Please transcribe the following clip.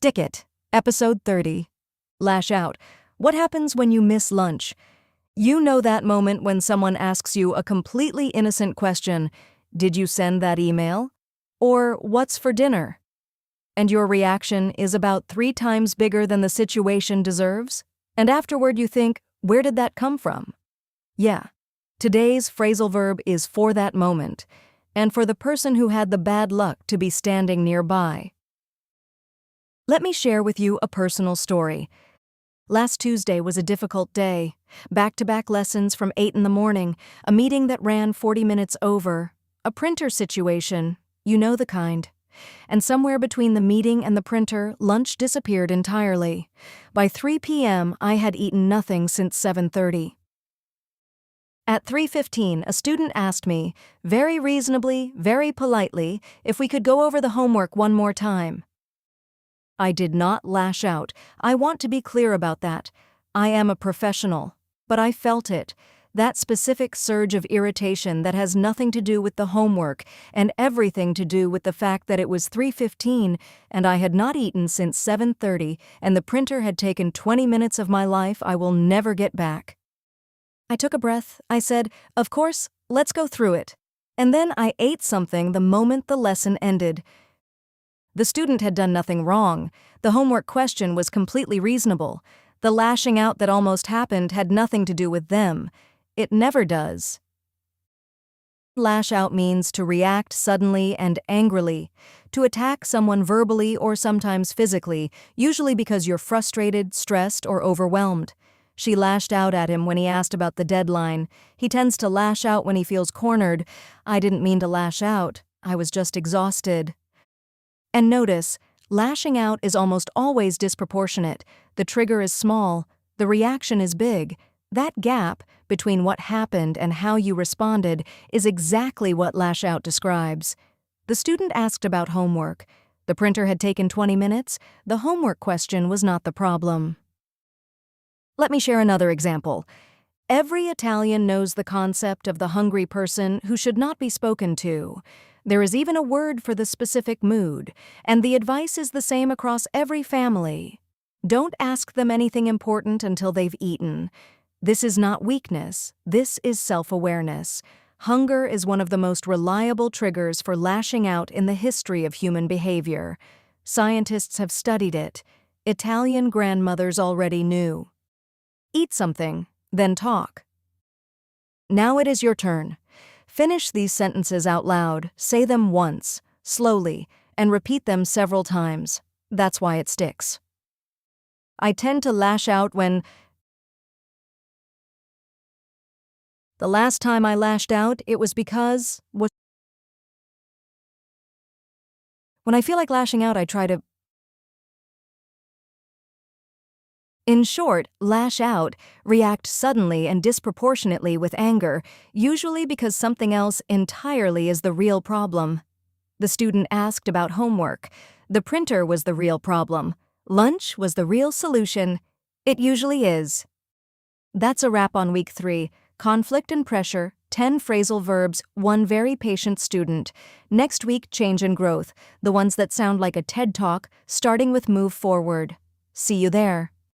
Stick It, Episode 30. Lash Out. What happens when you miss lunch? You know that moment when someone asks you a completely innocent question, "Did you send that email?" Or, "What's for dinner?" And your reaction is about 3 times bigger than the situation deserves? And afterward you think, where did that come from? Yeah. Today's phrasal verb is for that moment, and for the person who had the bad luck to be standing nearby. Let me share with you a personal story. Last Tuesday was a difficult day. Back-to-back lessons from 8 in the morning, a meeting that ran 40 minutes over, a printer situation, you know the kind. And somewhere between the meeting and the printer, lunch disappeared entirely. By 3 p.m., I had eaten nothing since 7:30. At 3:15, a student asked me, very reasonably, very politely, if we could go over the homework one more time. I did not lash out. I want to be clear about that. I am a professional. But I felt it. That specific surge of irritation that has nothing to do with the homework and everything to do with the fact that it was 3:15 and I had not eaten since 7:30 and the printer had taken 20 minutes of my life I will never get back. I took a breath. I said, "Of course, let's go through it." And then I ate something the moment the lesson ended. The student had done nothing wrong. The homework question was completely reasonable. The lashing out that almost happened had nothing to do with them. It never does. Lash out means to react suddenly and angrily, to attack someone verbally or sometimes physically, usually because you're frustrated, stressed, or overwhelmed. She lashed out at him when he asked about the deadline. He tends to lash out when he feels cornered. I didn't mean to lash out. I was just exhausted. And notice, lashing out is almost always disproportionate. The trigger is small, the reaction is big. That gap between what happened and how you responded is exactly what lash out describes. The student asked about homework. The printer had taken 20 minutes. The homework question was not the problem. Let me share another example. Every Italian knows the concept of the hungry person who should not be spoken to. There is even a word for the specific mood, and the advice is the same across every family. Don't ask them anything important until they've eaten. This is not weakness, this is self-awareness. Hunger is one of the most reliable triggers for lashing out in the history of human behavior. Scientists have studied it. Italian grandmothers already knew. Eat something, then talk. Now it is your turn. Finish these sentences out loud, say them once, slowly, and repeat them several times. That's why it sticks. I tend to lash out when... The last time I lashed out, it was because... When I feel like lashing out, I try to... In short, lash out, react suddenly and disproportionately with anger, usually because something else entirely is the real problem. The student asked about homework. The printer was the real problem. Lunch was the real solution. It usually is. That's a wrap on week 3. Conflict and pressure, 10 phrasal verbs, 1 very patient student. Next week, change and growth, the ones that sound like a TED Talk, starting with move forward. See you there.